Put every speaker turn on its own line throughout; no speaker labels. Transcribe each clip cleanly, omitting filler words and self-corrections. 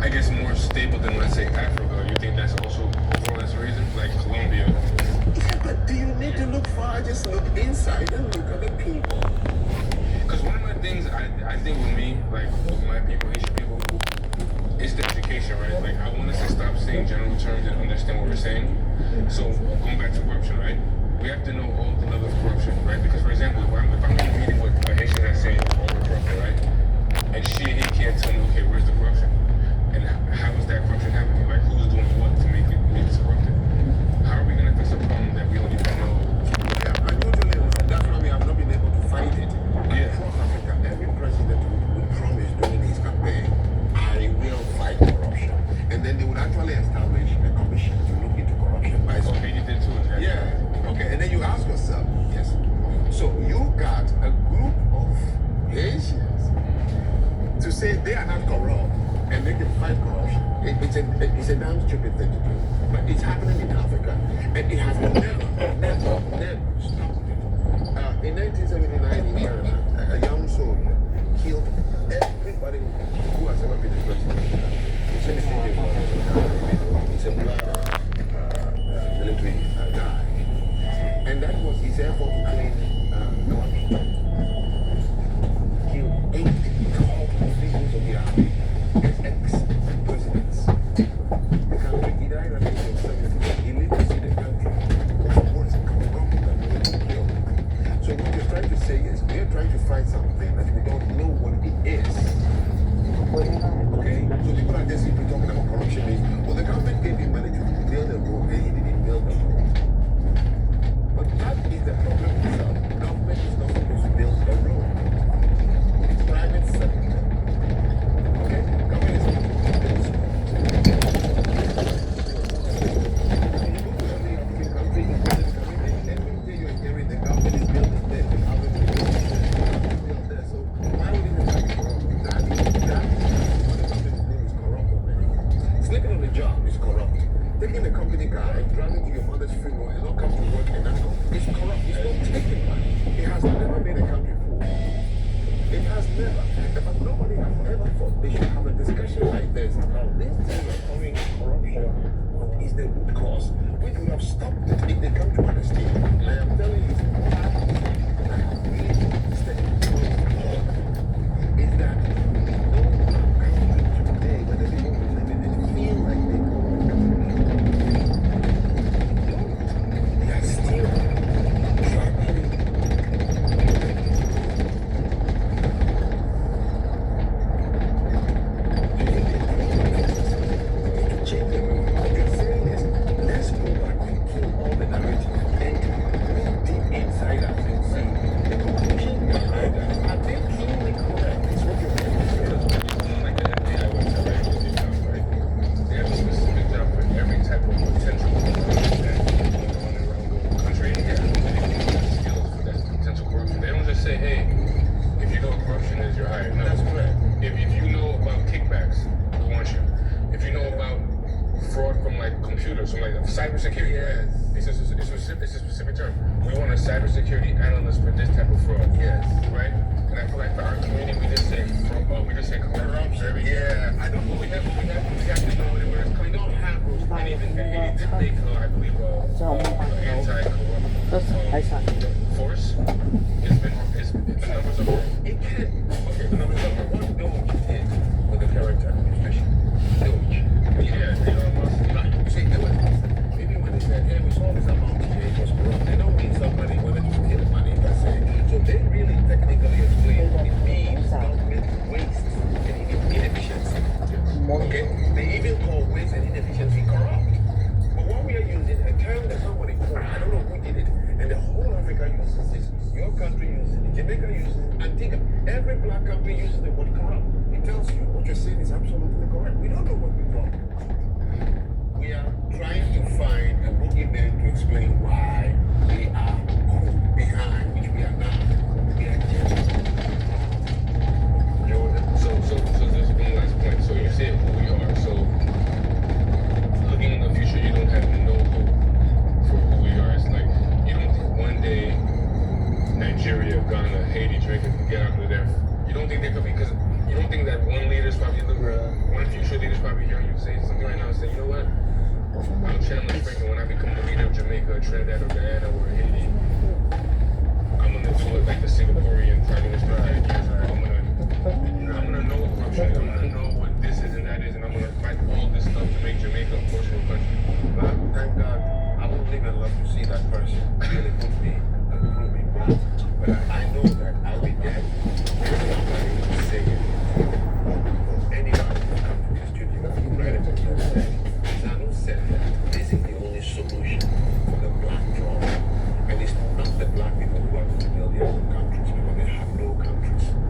I guess, more stable than, let's say, Africa? You think that's also overall that's the reason? Like Colombia.
Yeah, but do you need to look far? Just look inside and look at the people.
Because one of my things I think with me, like with my people, Haitian people, is the education, right? Like I want us to stop saying general terms and understand what we're saying. So going back to corruption, right? We have to know all the level of corruption, right? Because for example, if I'm in a meeting with a Haitian that's saying, oh, we're corrupted, right? And he can't tell me, okay, where's the corruption? And how is that corruption happening? Like who's doing what to make it corrupted? How are we going to fix a problem that we don't even know?
Yeah, I totally understand. That's why we have not been able to fight it.
Yeah.
Across Africa, every president would promise during his campaign, I will fight corruption. And then they would actually establish a commission to look into corruption.
Okay, you did too, exactly.
Yeah. Okay, and then you ask yourself, yes. So you got a group of Haitians to say they are not corrupt and they can fight corruption. It's a damn stupid thing to do. But it's happening in Africa. And it has never stopped. In 1979 in Ghana, a young soldier killed everybody who has ever been a president. It's a black military guy. And that was his effort to clean corruption. Killed 8 top officials of the army as ex-presidents. The country, he died at the age of 70. He lived to see the country was corrupt and really killed. So what you're trying to say is we're trying to fight something that we don't know what it is. Okay? So people are just simply talking about corruption. Well, the government gave him money to build a road and he didn't build the road. But that is the problem itself. Government is not supposed to build a road. It's private sector. Okay? Government is supposed to build schools. When you go to every African country, you build a community, and when you are hearing the government is building there, the government is build there. So why would it be corrupt? That is what the government is doing is corrupt already. Sleeping on the job is corrupt. Taking a company car and driving to your mother's funeral and not come to work and not come, it's corrupt. It's not taking money. It has never made a country poor. It has never. But nobody has ever thought they should have a discussion like this about this thing of calling corruption. What is the root cause? We could have stopped it if they come to honesty. I am telling you, what happens that really steady is that no country today, whether they want to live in it, feel like they know they are still struggling.
Like the FBI website, right? They have a specific job for every type of potential corruption that going on around the country. And they give skills for that potential corruption. They don't just say, hey, if you know what corruption is, you're hired. No.
That's correct.
If you know about kickbacks, we want you. If you know about fraud from like computers, from like cybersecurity,
Yes.
it's a specific term. We want a cybersecurity analyst for this type of fraud.
Yes.
Right? And I feel like for our community, we just say fraud, we just say corruption.
Yeah, I don't know. We have to know where it's coming. We don't have those.
And even he did make, I believe, anti-corrupt force. The numbers are wrong.
It can. Okay, the numbers are what Doge did with the character, especially Doge.
Yeah, Elon Musk.
Right. See, they were maybe when they said, hey, we saw this amount here, it was corrupt. They don't mean somebody whether to steal the money per se. So they really technically explain what it means government waste and inefficiency. Okay? They even call waste and inefficiency corrupt. But when we are using a term that somebody called, I don't know who did it, and the whole Africa uses it, your country uses it, Jamaica uses it, Antigua, every black country uses the word corrupt. It tells you what you're saying is absolutely correct. We don't know what we're talking about. We are trying to find a boogeyman to explain why we are behind, which we are not. We are just Jordan.
So there's one last point. So you said who we are. So looking in the future, you don't have no hope for who we are. It's like you don't think one day Nigeria, Ghana, Haiti, Jamaica can get out of there. You don't think they could be because you don't think that one leader is probably one future I'm Chandler Springer. When I become the leader of Jamaica, Trinidad or Guyana or Haiti, I'm gonna do it like the Singaporean Prime Minister did years ago. I'm gonna know what corruption is. I'm gonna know what this is and that is, and I'm gonna fight all this stuff to make Jamaica a portion of the country.
But thank God, I would even love to see that person really prove me wrong. But I know that I will get everybody to say it. Anybody who comes to the studio, right at the said, Zanu said that this is the only solution for the black problem. And it's not the black people who are going to build their own countries because they have no countries.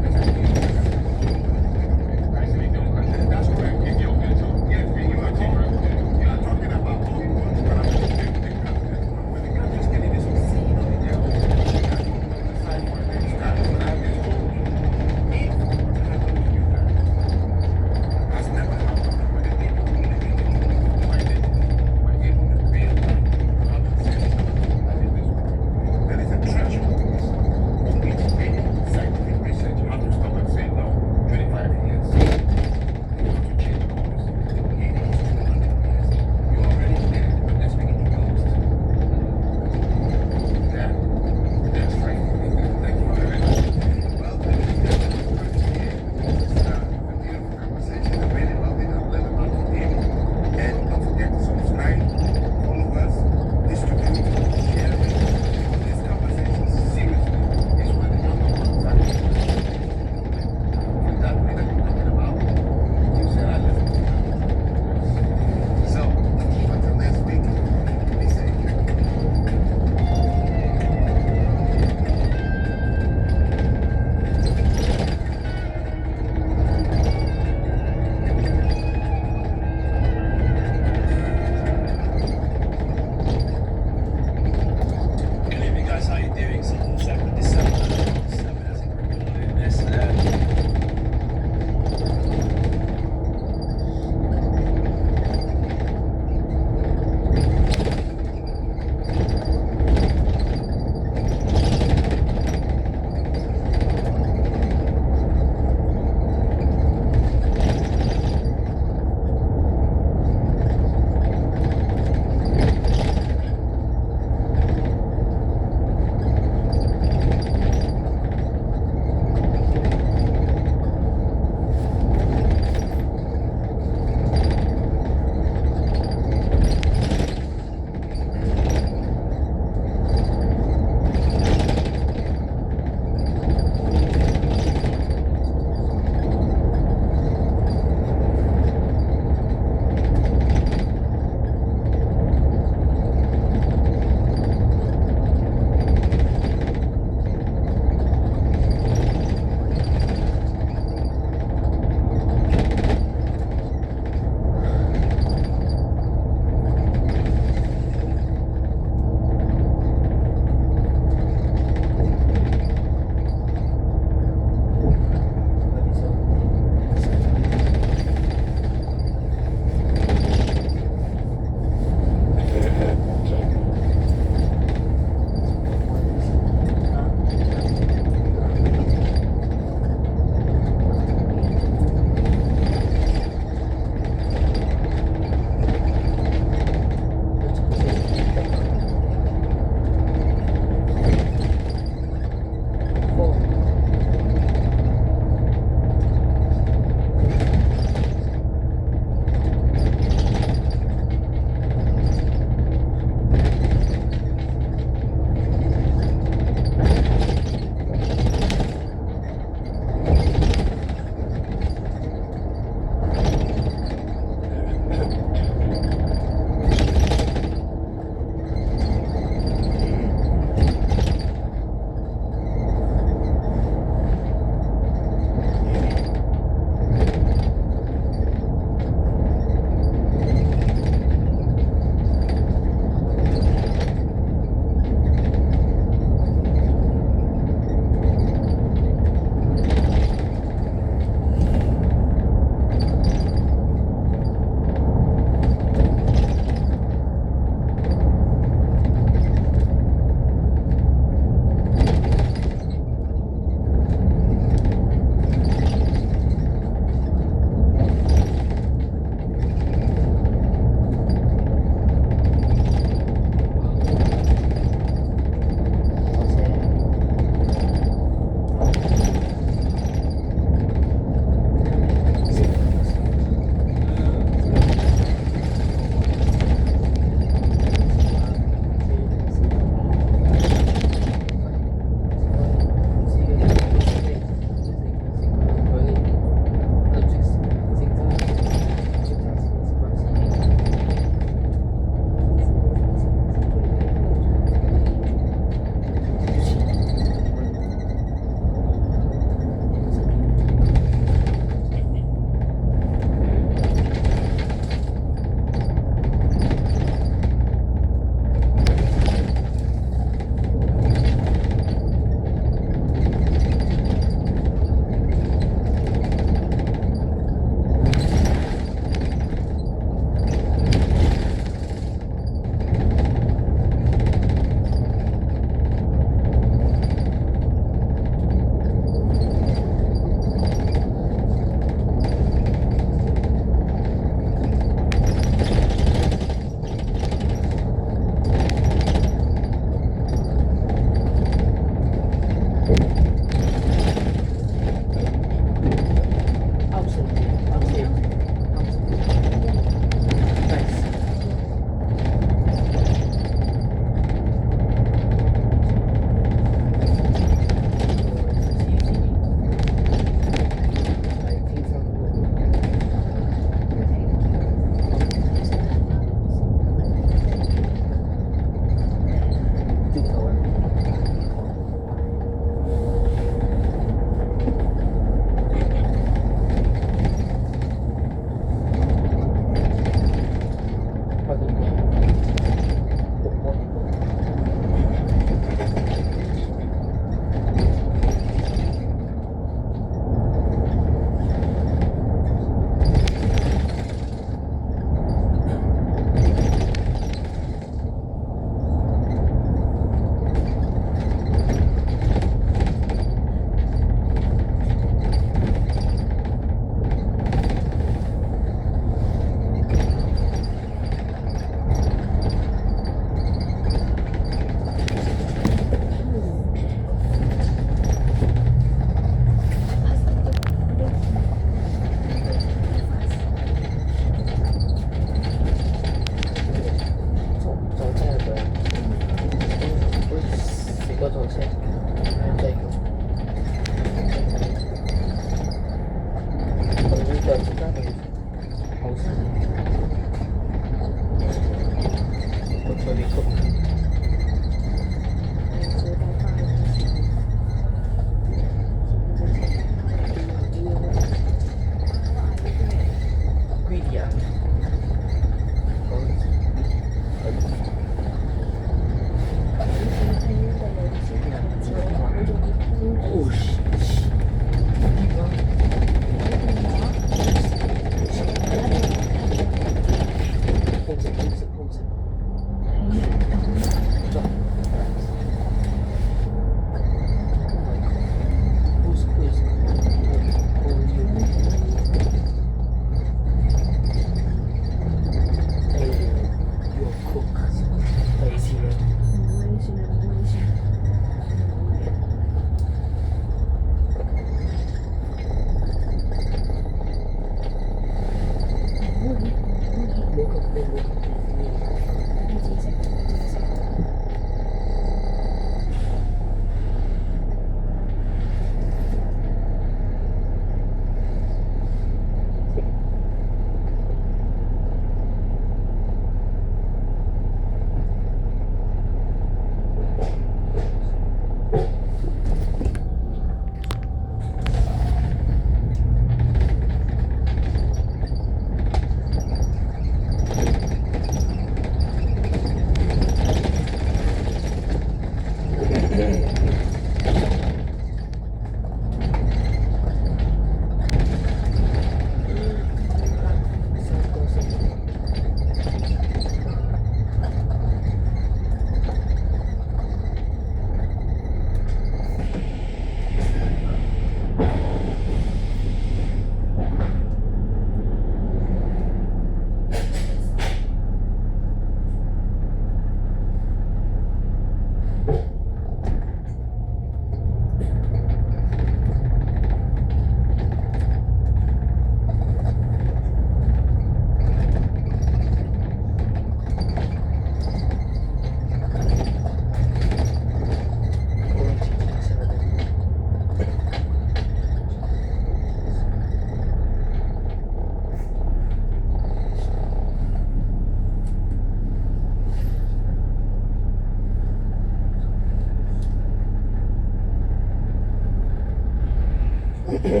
Today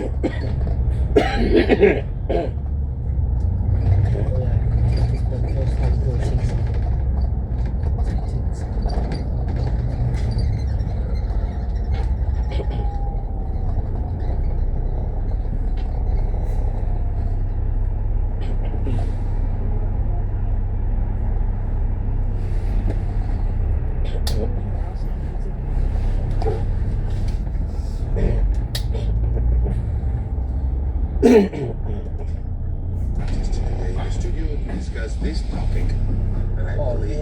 in the studio to discuss this topic that I believe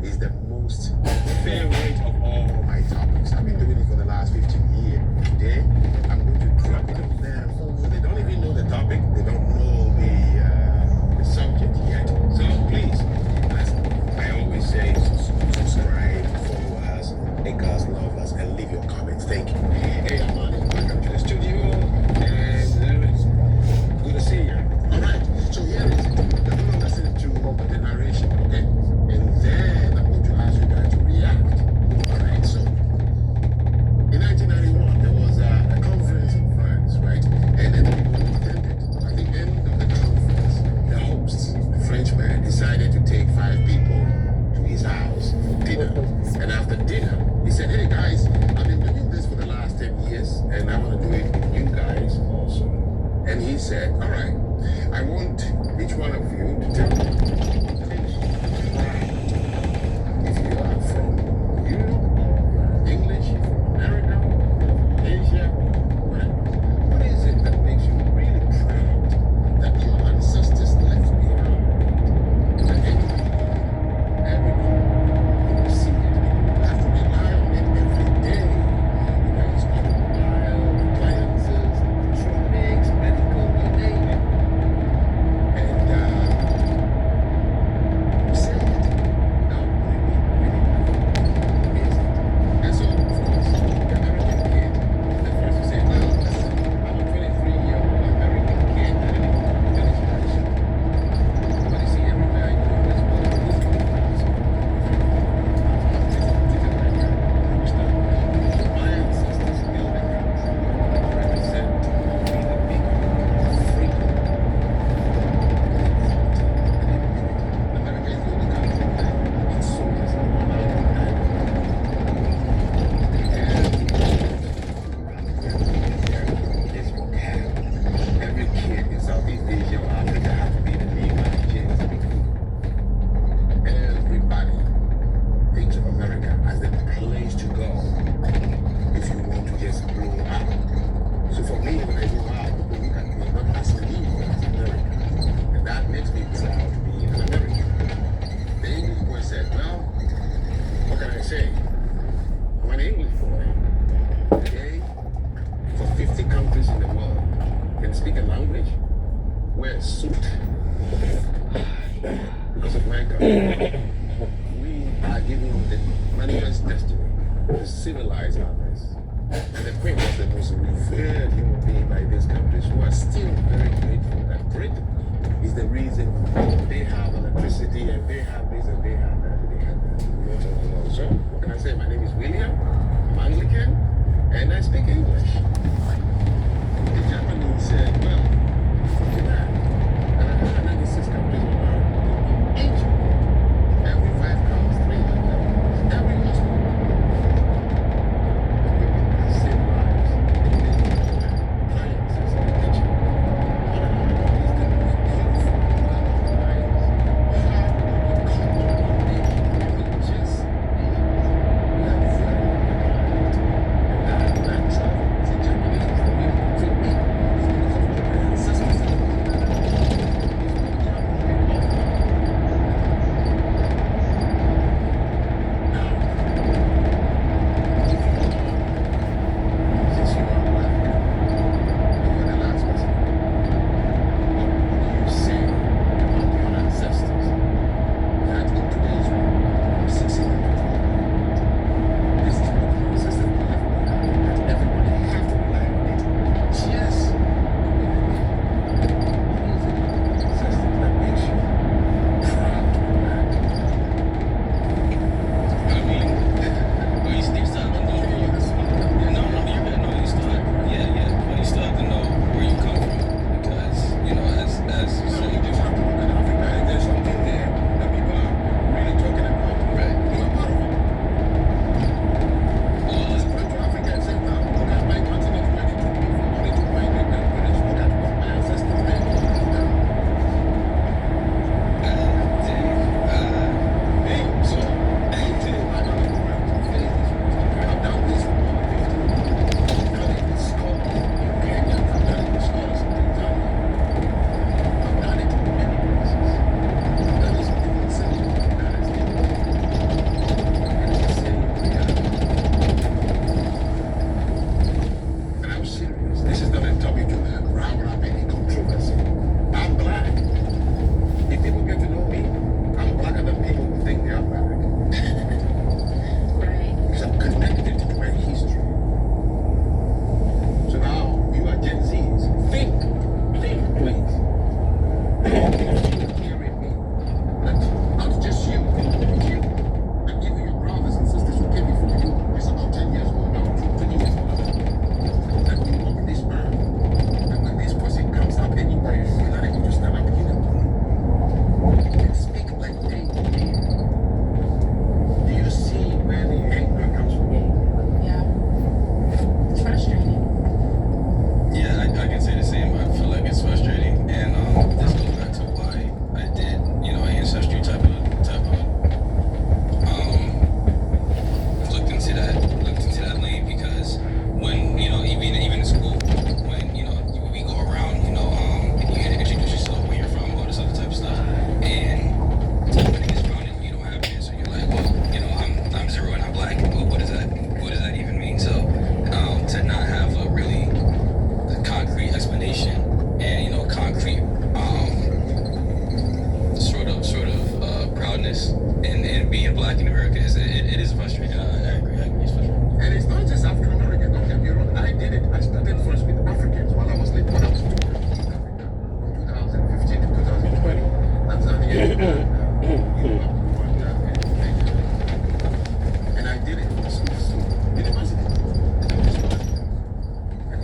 is the most favorite of all my topics. I've been doing it for the last 15 years. Today, I'm going to drop it on them. So they don't even know the topic. They don't know the subject yet. So please, as I always say, subscribe, follow us, make us, love us, and leave your comments. Thank you. Hey, Amani, welcome to the studio. And good to see you. All right. So here is it. You're going to listen to the narration, okay? And then I'm going to ask you guys to react. All right. So in 1991, there was a conference in France, right? And then people attended. At the end of the conference, the host, the Frenchman, decided to take 5 people to his house for dinner. And after dinner, he said, "Hey guys, I've been doing this for the last 10 years, and I want to do it with you guys also." And he said, "All right, I want each one of you to tell me if you are from Europe, English, from America, Asia, whatever. What is it that makes you really proud that your ancestors left behind? That everyone will see it. You have to rely on it every day. It's automobile, appliances, electronics, medical, you name it. And we say it without really amazing. And so, of course, the American kid, the first to say, "Well, listen, I'm a 23-year-old American kid. I didn't even finish high school. But you see, everywhere I go in this world, I go through France. My ancestors built a country to represent being a big, free, America is the only country that its soldiers are allowed to die. Every kid in Southeast Asia or Africa has to be the Levi James Big. Everybody thinks of America as the place to go if you want to just blow up. So for me, when I go out, people look at me not as Levi, as America. And that makes me proud to be an American. The English boy said, "Well, what can I say? I'm an English boy. Today, for 50 countries in the world, can speak a language, wear a suit because of my country. We are given the manifest destiny to civilize others. And the Queen was the most revered human being by these countries who are still very grateful that Britain is the reason they have electricity and they have this and they have that and they have that. So, what can I say? My name is William. I'm Anglican and I speak English." The Japanese said, "Well, Japan, and 196 countries in the world, each every 5 cars, 3 of them, every hospital, save lives, appliances in the kitchen. What I want is the most beautiful, organized, hard-working country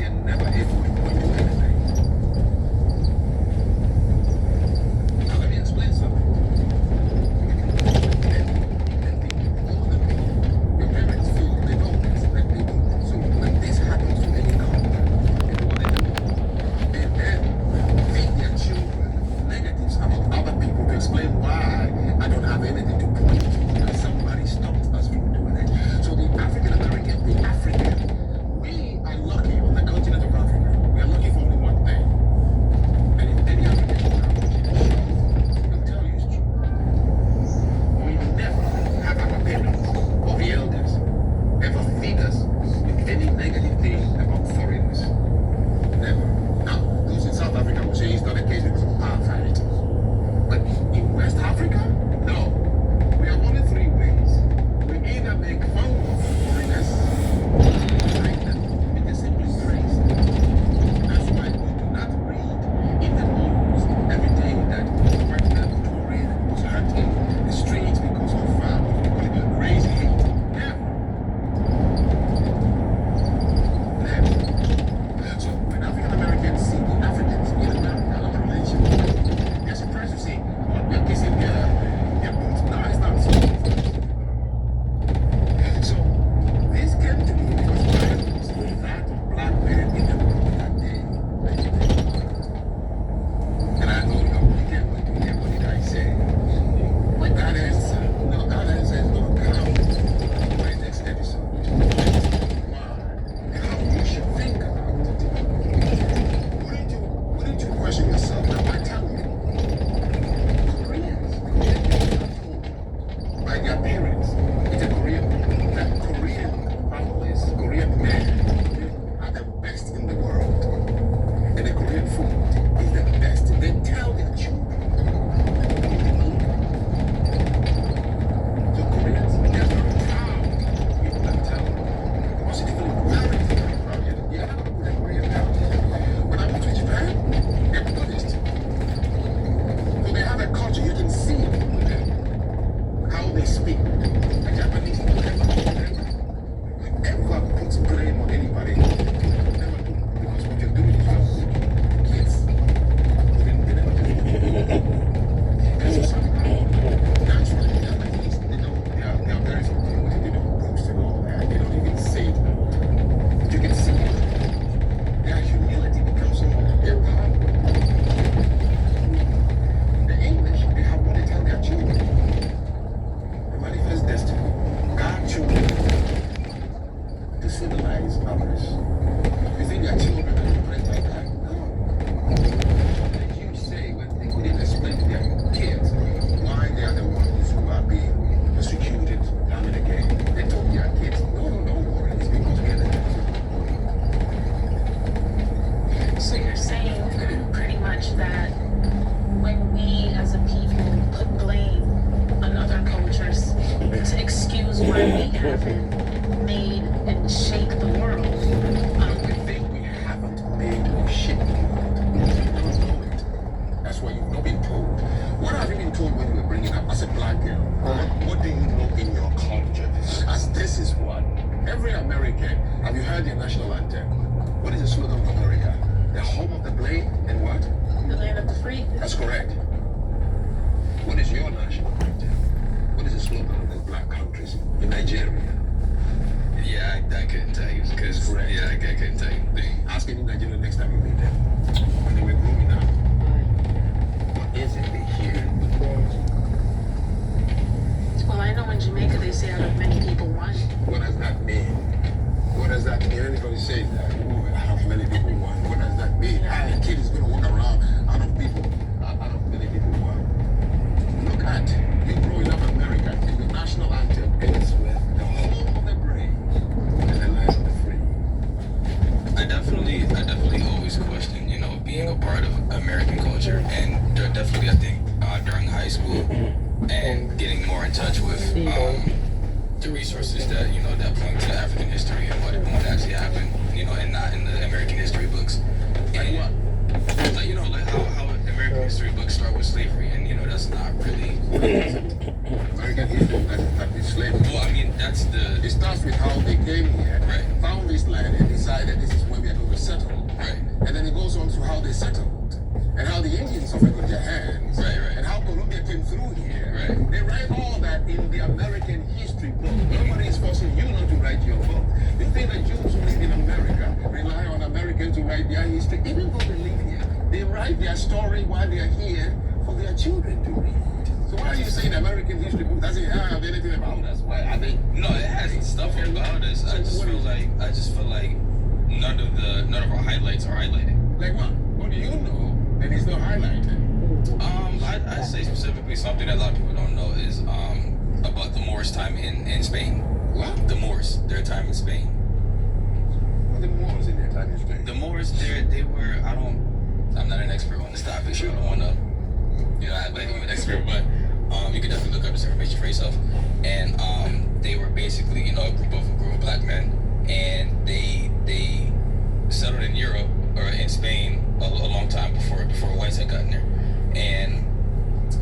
and never able to point to anything. Now let me explain something. Your parents feel they know this, that they do. So when this happens to any couple, they know what they do. And then feed their children negatives about other people to explain why I don't have anything to point to because somebody stopped us from doing it. So the African American, the African, we are lucky on the continent of Africa. We are lucky for only one thing. And if any African will tell you it's true. We never have our parents or the elders ever feed us with any negative thing about foreigners. Never. Now, those in South Africa will say it's not the case because of apartheid. But in West Africa, no. We have only three ways. We either make fun of foreigners, like them, we can simply praise them. That's why we do not read in the news every day that President Tory was hurt in the streets because of political crazy hate. Never. Never. So when African Americans see the Africans in America have a relationship, they're surprised to see, oh, we're kissing their boots. No, it's not so. So this came to me because I was that black man in the room that day. And I know you can't wait to hear what did I say. But that answer, no, that answer is going to come in my next episode. Why and how you should think about it. Wouldn't you question yourself? Now I tell you, Koreans are told by their parents, it's a Korean that Korean families, Korean men are the best in the world. And the Korean food is the best. They tell their children. So Koreans, they're very proud. People can tell. Positively very, very proud. Yeah, I'm gonna put a Korean down. When I went to Japan, they're Buddhist. So they have a culture, you can see it in them. How they speak. The Japanese never puts blame on anybody. Never do. Because what you're doing is your kids. They never do. And so somehow, naturally, the Japanese, they are very supportive. They don't boast and all that. They don't even say it. But you can see it. Their humility becomes so their power. The English, they have what they tell their children. The manifest destiny. God children to civilize others. You think your children are different like that? No. What did you say when they couldn't explain to their kids why they are the ones who are being persecuted time and again? They told their kids, no, don't worry, it's because we are the
So you're saying pretty much that when we as a people put blame on other cultures to excuse why we haven't made and shake the world,
We think we haven't made or shaped the world. You don't know it. That's why you've not been told. What have you been told when you were bringing up as a black girl? What do you know in your culture? As this is what every American. Have you heard their national anthem? What is the slogan of America? The home of the brave and what?
the land of the free.
That's correct. What is your national anthem? What is the slogan of the black countries in Nigeria?
Yeah, I couldn't tell you because
Correct.
yeah, I couldn't tell you.
Ask any Nigerian next time you meet them. When they were growing up, what is it they hear?
Well, I know in Jamaica they say out of many people one.
What does that mean? What does that mean? Anybody say that? Oh, out of many people one. What does that mean? A kid is going to walk around out of many people one. Look at you growing up in America. The national anthem ends with the home of the brave and the land of the free.
I definitely always question, being a part of American culture, and definitely I think during high school and getting more in touch with the resources that that point to African history and what actually happened, and not in the American history books. And like how American history books start with slavery, and that's not really.
American history that is slavery.
Well, I mean, that's the.
It starts with how they came here,
Right.
found this land, and decided this is where we are going to settle. they settled, and how the Indians suffered with their hands,
Right, right.
and how Colombia came through here.
Right.
They write all that in the American history book. Nobody is forcing you not to write your book. You think that Jews who live in America rely on Americans to write their history, even though they live here. They write their story while they are here for their children to read. So why are you saying American history book doesn't have anything about us? Why are they?
No, it has stuff about us. I just feel like none of our highlights are highlighted.
Like what? What do you know that is not highlighted?
I'd say specifically something that a lot of people don't know is about the Moors' time in Spain.
What?
The Moors, their time in Spain.
What are the Moors in their time in Spain?
The Moors, they were. I'm not an expert on this topic, so I don't want to, act like I'm an expert, but you can definitely look up this information for yourself. And they were basically, a group of black men, and they settled in Europe or in Spain a long time before whites had gotten there. And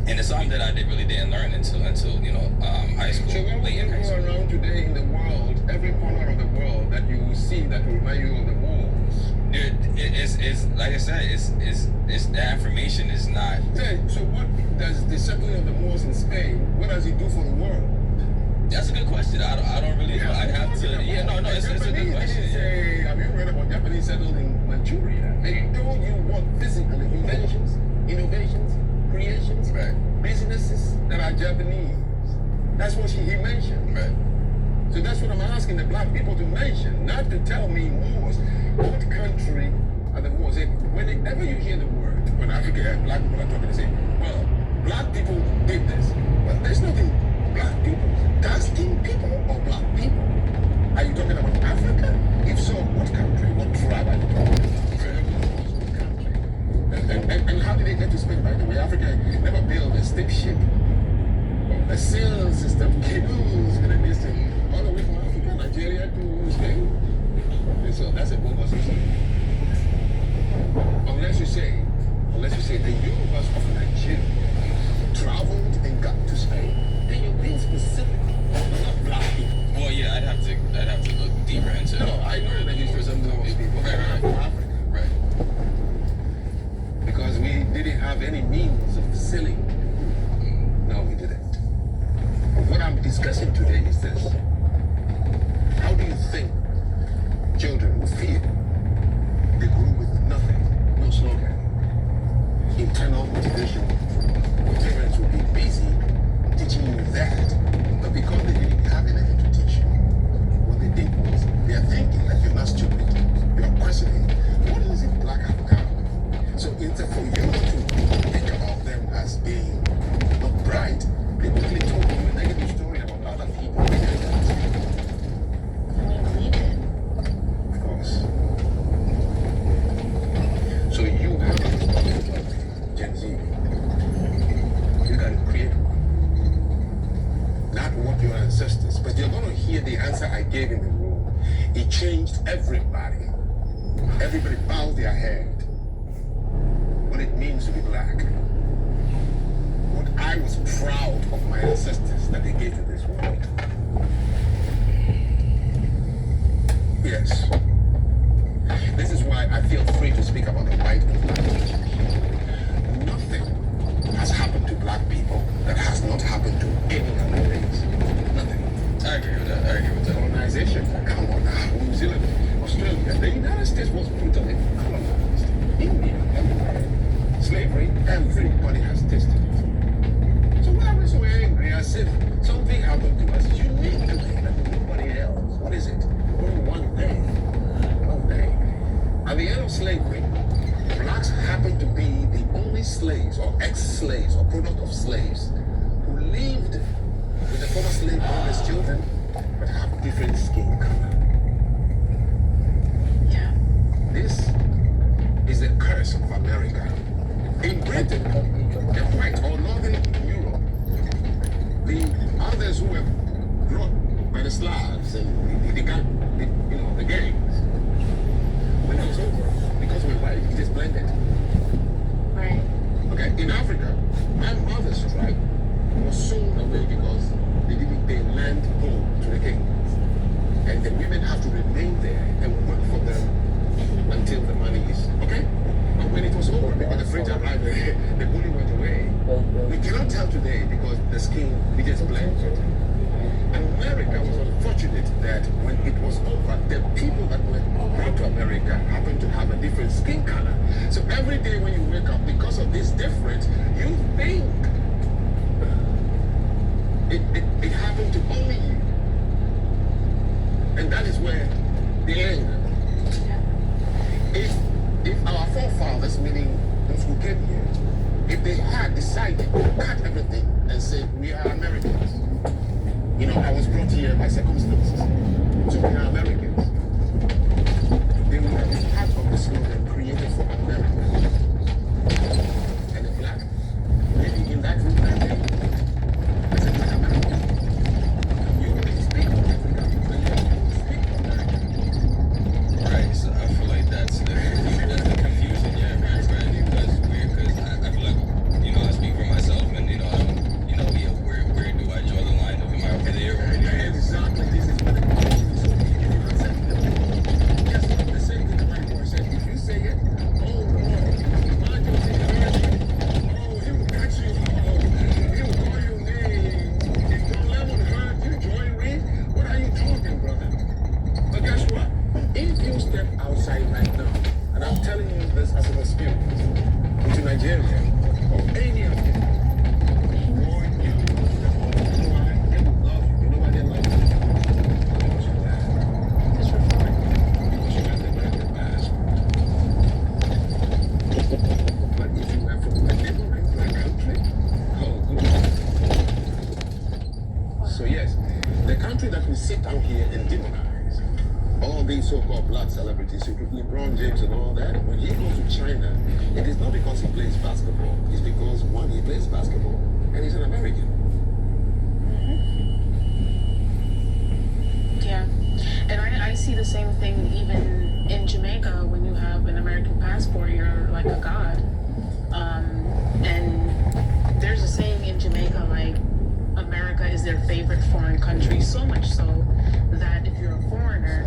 it's something that I really didn't learn until high school.
So when
late
you
in high
go
school.
around today in the world, every corner of the world that you will see that will remind you of the Moors.
It's like I said, it's that information is not.
So what does the settling of the Moors in Spain, what does it do for the world?
That's a good question. I don't really know. I'd have to. Yeah, no, it's a good question.
Didn't say, have you read about Japanese settled in Manchuria? They told you what physical inventions, innovations, creations,
Right.
businesses that are Japanese. That's what he mentioned.
Right.
So that's what I'm asking the black people to mention, not to tell me Moors. What country are the Moors? Whenever you hear the word, when African black people are talking, they say, well, black people did this. Well, there's nothing black people. Casting people or black people? Are you talking about Africa? If so, what country? What tribe are you talking about? So the Moors, what country? And how did they get to Spain, by the way? Africa never built a steamship. A sail system, cables, and this thing, all the way from Africa, Nigeria to Spain. Okay, so that's a bogus system. Unless you say the Yorubas of Nigeria traveled and got to Spain, then you're being specific, not black people.
Well, yeah, I'd have to look deeper into.
No, I know the history of some Moors people
Right.
from Africa,
Right.
because we didn't have any means of sailing. No, we didn't. What I'm discussing today is this. How do you think children will feel? They grew with nothing, no slogan, internal motivation. Your parents will be busy teaching you that, but because they didn't have anything to teach you, what they did was they are thinking that you're not stupid. You are questioning, what is it black have done? So instead for you to think about them as being not bright, they quickly told you a negative story about other people.
And we believe it.
Of course. So you have a responsibility, Gen Z. You gotta create one. Not what your ancestors, but you're gonna hear the answer I gave in the room. It changed everybody. Everybody bowed their head. What it means to be black. What I was proud of my ancestors that they gave to this world. Yes. This is why I feel free to speak about the white and black issues. Nothing has happened to black people that has not happened to any other race. Nothing.
I agree with that.
Colonization, come on now. New Zealand, Australia, the United States was brutally colonized. India, everywhere. Slavery, everybody has tasted it. So why are we so angry as if something happened to us uniquely that nobody else? What is it? Only one thing. One thing. At the end of slavery, blacks happened to be the only slaves or ex-slaves or product of slaves who lived with the former slave owners' children but have different skin color.
Yeah.
This is the curse of America. In Britain, the white or northern Europe, the others who were brought by the Slavs and the gangs, when it was over, because we're white, it is blended.
Right.
Okay, in Africa, my mother's tribe was sold away because they didn't pay land home to the kings. And the women have to remain there and work for them until the money is okay. But when it was tell today because the skin, we just blend. America was unfortunate that when it was over, the people that were brought to America happened to have a different skin color. So every day when you wake up, because of this difference, you think it happened to only you. And that is where the anger. If our forefathers, meaning those who came here, if they had decided to cut everything and say, we are Americans, you know, I was brought here by circumstances, so we are Americans, they would have been part of the slogan created for America. And the flag, maybe in that room that day, as a black American, you already speak of Africa, and you speak of America.
Right, so I feel like that's the confusion, yeah, right, because I feel like, you know, I speak for myself, and, you know, I don't, you know, yeah, where do I draw the line of, am I over there or over there?
Exactly, this is where the confusion is. So if you accept it, guess what? The same thing the white boy said. If you say it, oh no, mind your situation. Oh, he will catch you. Oh, he will call you names. If your level hurt you, join me. What are you talking, brother? But guess what? If you step outside right now, and I'm telling you this as an experience, into Nigeria or any of it, boy, you know why? They will love you. You know why they love you? Because you're black.
Just for fun.
Because you got the American mask. But if you were from a neighboring black country, oh, good. So yes, the country that we sit down here and demonize, all these so-called black celebrities, LeBron James and all that, when he goes to China, it is not because he plays basketball. It's because, one, he plays basketball, and he's an American.
Yeah. And I see the same thing even in Jamaica. When you have an American passport, you're like a god. And there's a saying in Jamaica, like, America is their favorite foreign country, so much so that if you're a foreigner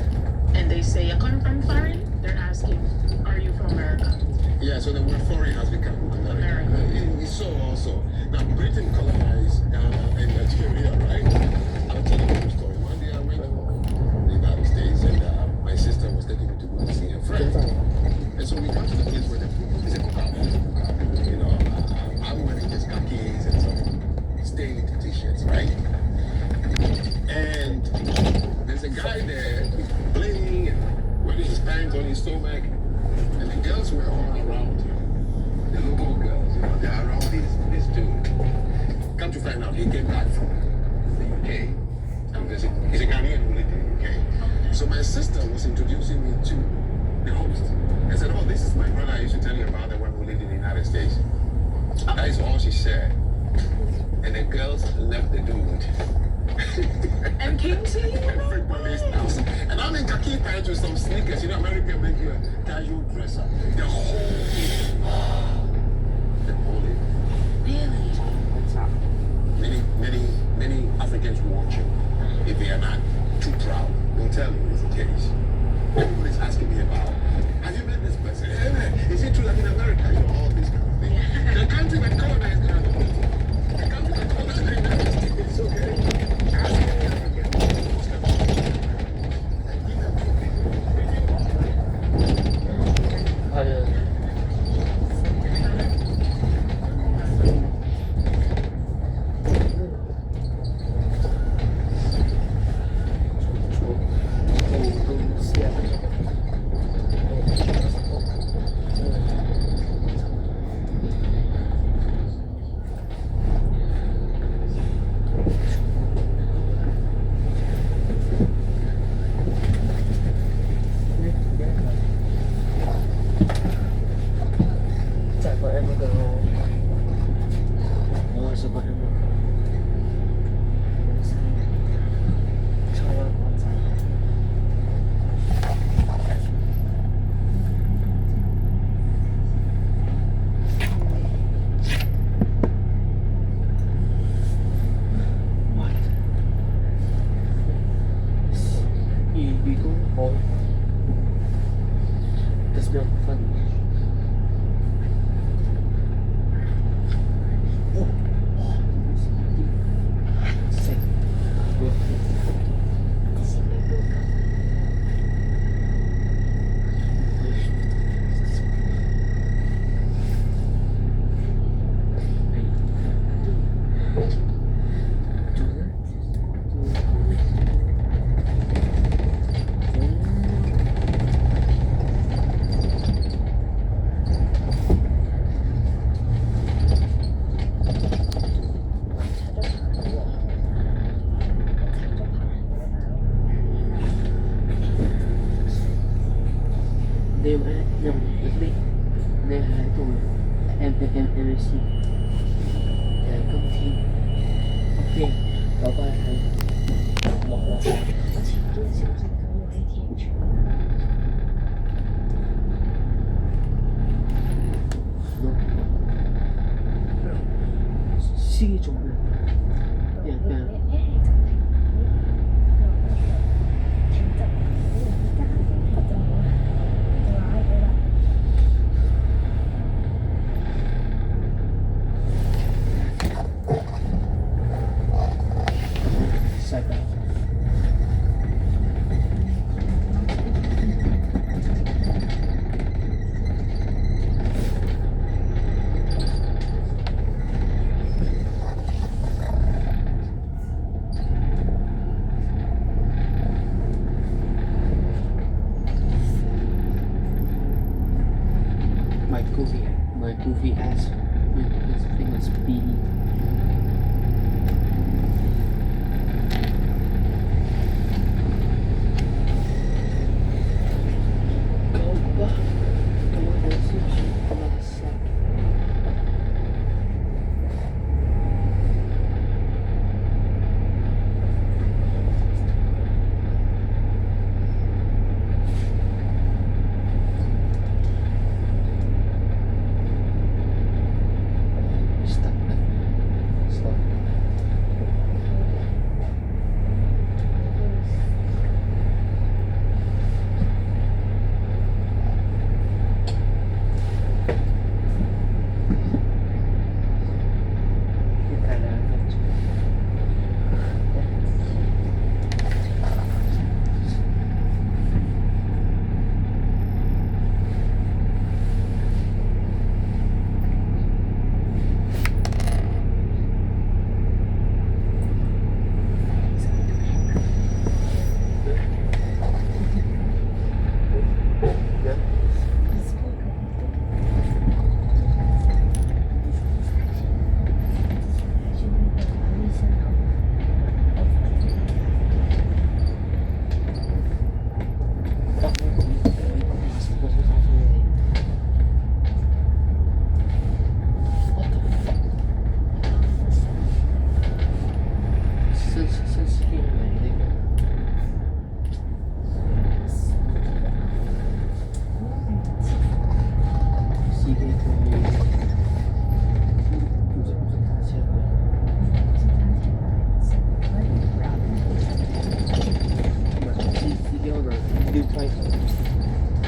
and they say, you come from foreign, they're asking, are you from America?
Yeah, so the word foreign has become American. It's so also. Now, Britain colonized Ghana and Nigeria, right? I'll tell you a true story. One day I went to the United States, and my sister was taking me to go to see a friend. And so we got to the place where it's a cookout. You know, I'm wearing these khakis and some stained t-shirts, right? And there's a guy there playing and wearing his pants on his stomach, and the girls were all around him. The local girls, you know, they're around this dude. Come to find out, he came back from the UK. And he's a Ghanaian who lived in the UK. So my sister was introducing me to the host. I said, oh, this is my brother I used to tell you about, the one who lived in the United States. That is all she said. And the girls left the dude.
And came to you?
Everybody's house. And I'm in khaki pants with some sneakers. You know, America make you a casual dresser. The whole
Really?
many Africans watching. If they are not too proud, they'll tell you it's the case. Everybody's asking me about, have you met this person? Is it true that in America, you know, all this kind of thing? The country that colonized Ghana, the country that colonized the United States, okay? Ask any African, Muslim, and give them
nhầm click nên hãy cùng em MC để công ty ok đó qua hãy bỏ qua
而且这个是不是可以有一天去？
nó suy trùng này
Rồi,
dạ
em hay chọn thành thành chọn cái là cái chọn nói cái là
sai cả my goofy ass this thing is speedy go back come on let's see stop stop cái là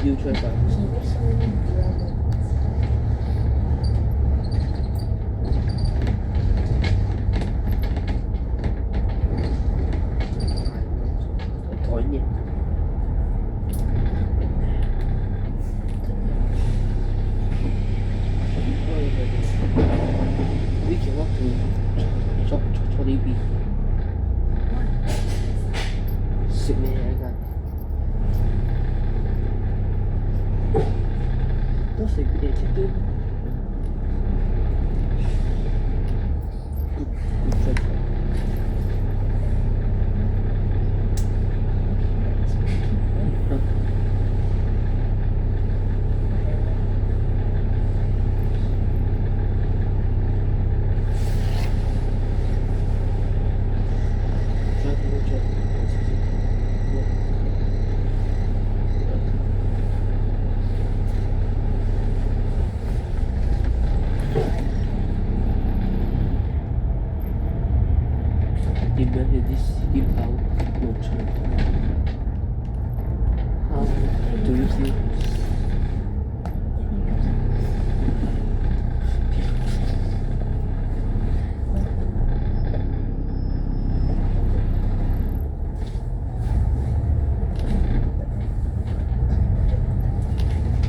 You try that. Thổi nhẹ. We can walk to the beach. Sit me I got. Đó là cái gì chứ? Imagine this without motion. How do you feel?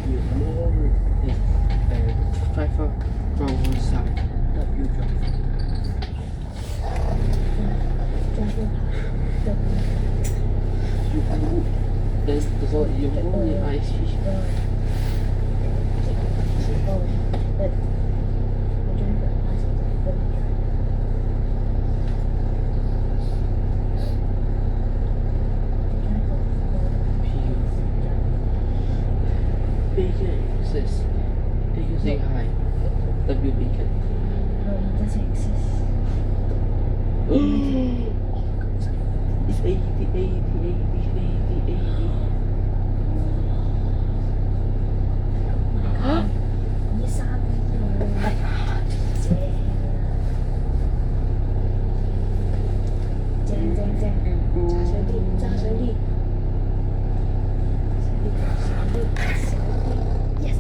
You lower it and drive from one side, not you drive. You move. There's all you move the ice fish. Bacon. exist. Can you say hi? W Beacon.
No, it doesn't exist.
It's 80.
Ini satu. Jeng.炸水力。Yes.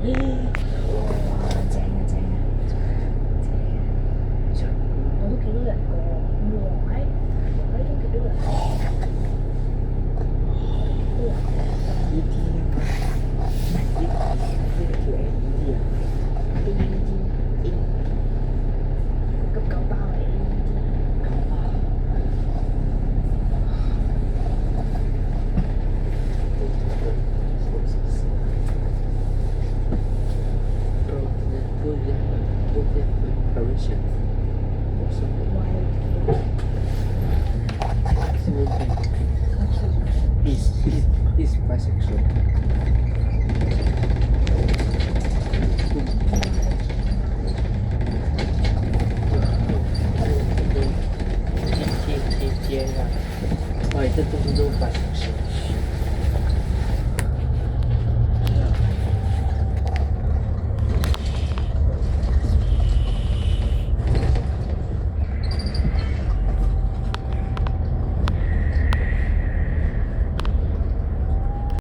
哇，正啊！我都見到人過，黃都見到人。急救包嚟
He's bisexual.